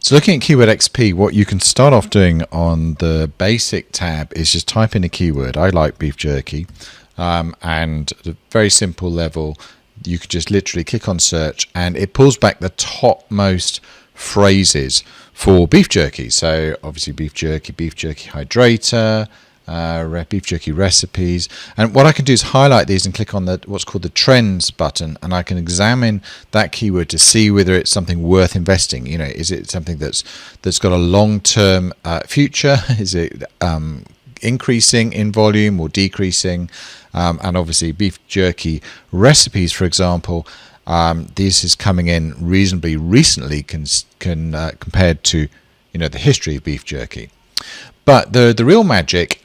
So looking at KeywordXP, what you can start off doing on the basic tab is just type in a keyword. I like beef jerky, and at a very simple level, you could just literally click on search and it pulls back the topmost phrases for beef jerky. So obviously beef jerky hydrator, beef jerky recipes, and what I can do is highlight these and click on the what's called the trends button, and I can examine that keyword to see whether it's something worth investing. You know, is it something that's got a long-term future? Is it increasing in volume or decreasing? And obviously beef jerky recipes, for example, this is coming in reasonably recently compared to the history of beef jerky. But the real magic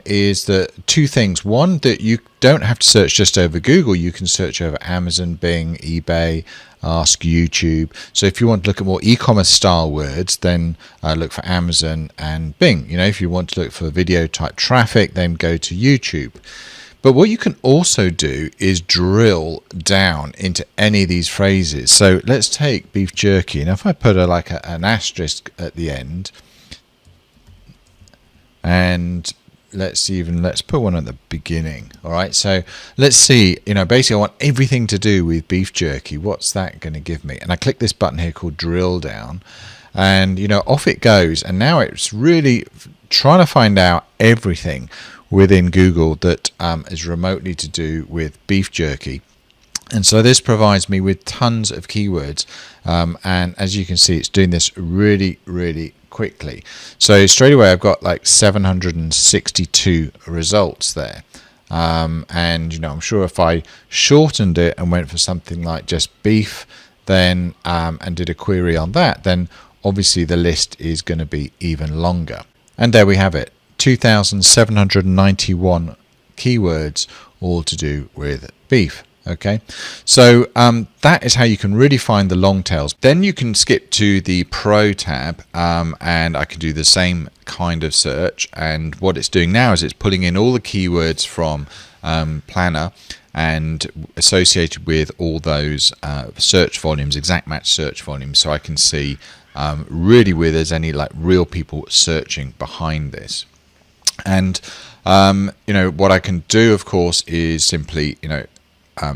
is that two things. One, that you don't have to search just over Google. You can search over Amazon, Bing, eBay, Ask YouTube. So if you want to look at more e-commerce style words, then look for Amazon and Bing. If you want to look for video type traffic, then go to YouTube. But what you can also do is drill down into any of these phrases. So let's take beef jerky. And if I put an asterisk at the end, and let's put one at the beginning. All right, so let's see, basically I want everything to do with beef jerky. What's that going to give me? And I click this button here called drill down, and off it goes. And now it's really trying to find out everything within Google that is remotely to do with beef jerky. And so this provides me with tons of keywords, and as you can see, it's doing this really, really quickly. So straight away I've got like 762 results there, and I'm sure if I shortened it and went for something like just beef, then and did a query on that, then obviously the list is going to be even longer. And there we have it, 2,791 keywords, all to do with beef. Okay, so that is how you can really find the long tails. Then you can skip to the Pro tab, and I can do the same kind of search. And what it's doing now is it's pulling in all the keywords from Planner and associated with all those search volumes, exact match search volumes, so I can see really where there's any real people searching behind this. And what I can do, of course, is simply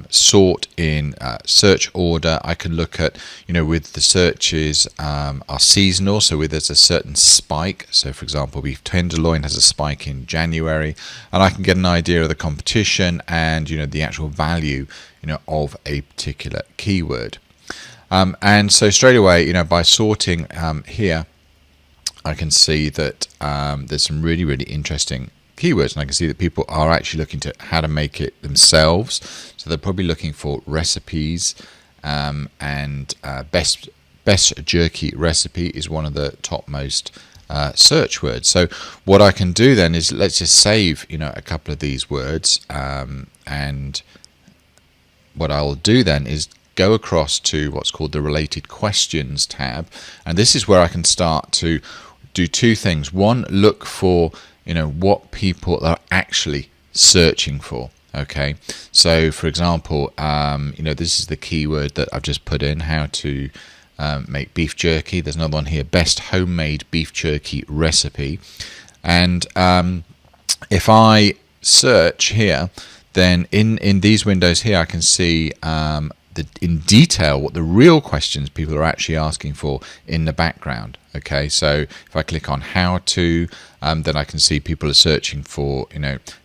sort in search order. I can look at with the searches are seasonal, so where there's a certain spike. So for example, beef tenderloin has a spike in January, and I can get an idea of the competition and the actual value of a particular keyword. And so straight away by sorting here, I can see that there's some really, really interesting keywords, and I can see that people are actually looking to how to make it themselves. So they're probably looking for recipes, and best jerky recipe is one of the topmost search words. So what I can do then is let's just save a couple of these words, and what I'll do then is go across to what's called the related questions tab, and this is where I can start to do two things. One, look for what people are actually searching for. Okay, so for example, this is the keyword that I've just put in, how to make beef jerky. There's another one here, best homemade beef jerky recipe. And if I search here, then in these windows here, I can see in detail what the real questions people are actually asking for in the background. Okay, so if I click on how to, then I can see people are searching for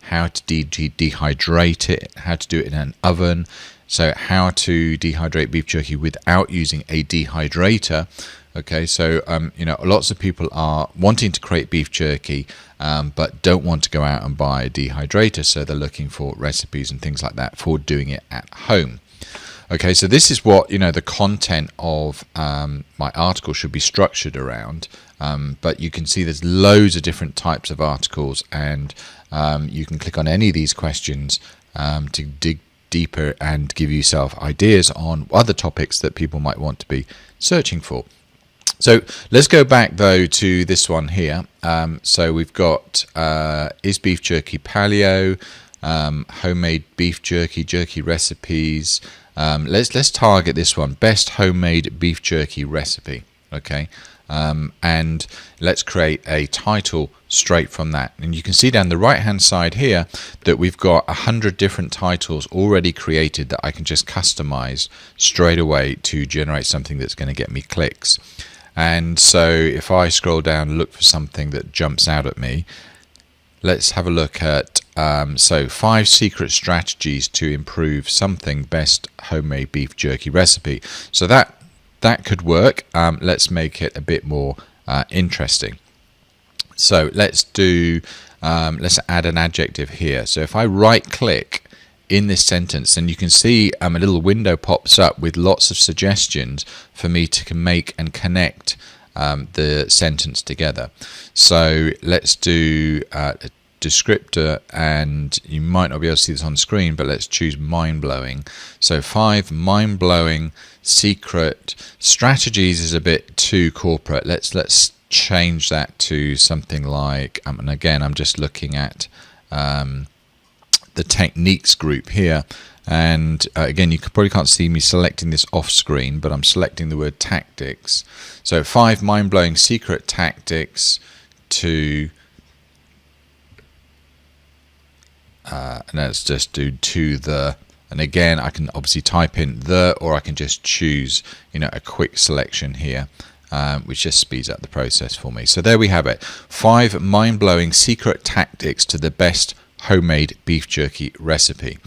how to dehydrate it, how to do it in an oven, so how to dehydrate beef jerky without using a dehydrator. Okay, so lots of people are wanting to create beef jerky, but don't want to go out and buy a dehydrator, so they're looking for recipes and things like that for doing it at home. Okay, so this is what the content of my article should be structured around, but you can see there's loads of different types of articles, and you can click on any of these questions to dig deeper and give yourself ideas on other topics that people might want to be searching for. So let's go back though to this one here. So we've got is beef jerky paleo, homemade beef jerky recipes. Let's target this one, best homemade beef jerky recipe. Okay, and let's create a title straight from that. And you can see down the right hand side here that we've got 100 different titles already created that I can just customize straight away to generate something that's going to get me clicks. And so if I scroll down and look for something that jumps out at me, let's have a look at so 5 secret strategies to improve something, best homemade beef jerky recipe. So that could work. Let's make it a bit more interesting. So let's add an adjective here. So if I right click in this sentence, then you can see a little window pops up with lots of suggestions for me to make and connect the sentence together. So let's do a descriptor, and you might not be able to see this on screen, but let's choose mind-blowing. So 5 mind-blowing secret strategies is a bit too corporate. Let's change that to something like, and again I'm just looking at the techniques group here, and again you probably can't see me selecting this off screen, but I'm selecting the word tactics. So 5 mind-blowing secret tactics to and let's just do to the, and again I can obviously type in the, or I can just choose a quick selection here, which just speeds up the process for me. So there we have it, 5 mind-blowing secret tactics to the best homemade beef jerky recipe.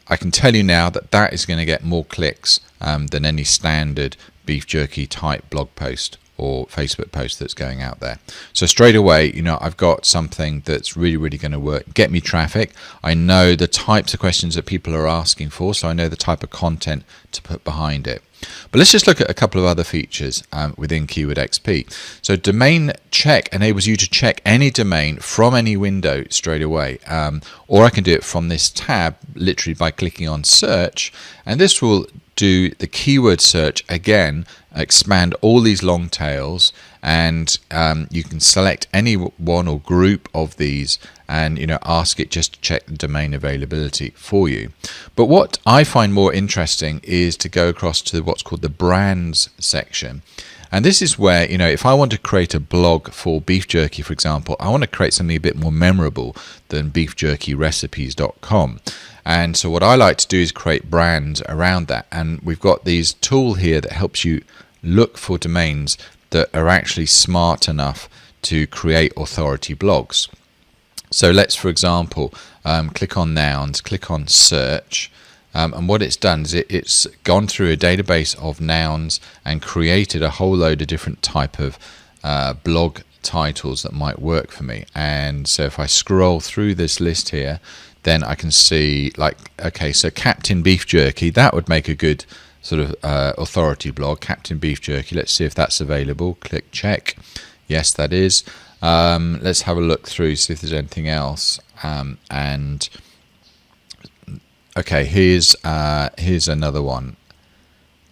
I can tell you now that that is going to get more clicks than any standard beef jerky type blog post or Facebook post that's going out there. So straight away, I've got something that's really going to work, get me traffic. I know the types of questions that people are asking for, so I know the type of content to put behind it. But let's just look at a couple of other features within KeywordXP. So domain check enables you to check any domain from any window straight away, or I can do it from this tab literally by clicking on search, and this will do the keyword search again, expand all these long tails, and you can select any one or group of these and ask it just to check the domain availability for you. But what I find more interesting is to go across to what's called the brands section. And this is where, if I want to create a blog for beef jerky, for example, I want to create something a bit more memorable than beefjerkyrecipes.com. And so what I like to do is create brands around that. And we've got these tool here that helps you look for domains that are actually smart enough to create authority blogs. So let's, for example, click on nouns, click on search. And what it's done is it's gone through a database of nouns and created a whole load of different type of blog titles that might work for me. And so if I scroll through this list here, then I can see, like, okay, so Captain Beef Jerky, that would make a good sort of authority blog. Captain Beef Jerky, let's see if that's available. Click check. Yes, that is. Let's have a look through, see if there's anything else. And okay, here's another one,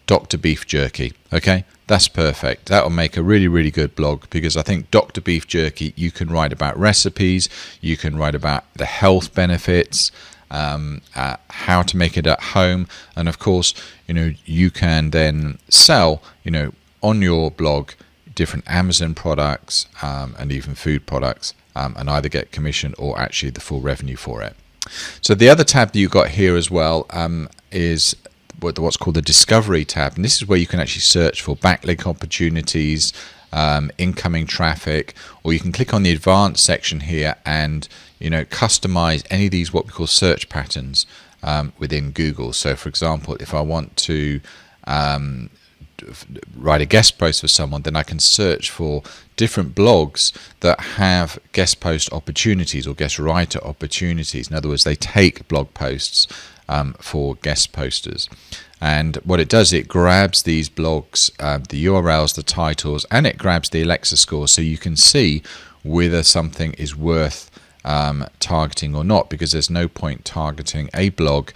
Dr. Beef Jerky. Okay, that's perfect. That will make a really good blog, because I think Dr. Beef Jerky, you can write about recipes, you can write about the health benefits, how to make it at home, and of course, you can then sell, on your blog different Amazon products and even food products, and either get commission or actually the full revenue for it. So the other tab that you've got here as well is what's called the Discovery tab, and this is where you can actually search for backlink opportunities, incoming traffic, or you can click on the Advanced section here and customize any of these what we call search patterns within Google. So for example, if I want to write a guest post for someone, then I can search for different blogs that have guest post opportunities or guest writer opportunities. In other words, they take blog posts for guest posters. And what it does, it grabs these blogs, the URLs, the titles, and it grabs the Alexa score, so you can see whether something is worth targeting or not, because there's no point targeting a blog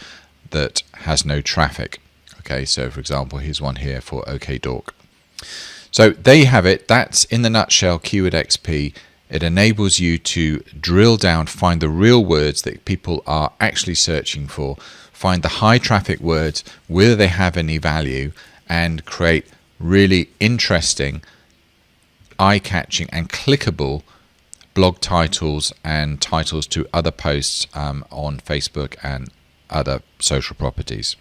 that has no traffic. Okay, so for example, here's one here for OK Dork. So there you have it. That's in the nutshell KeywordXP. It enables you to drill down, find the real words that people are actually searching for, find the high traffic words, whether they have any value, and create really interesting eye-catching and clickable blog titles and titles to other posts on Facebook and other social properties.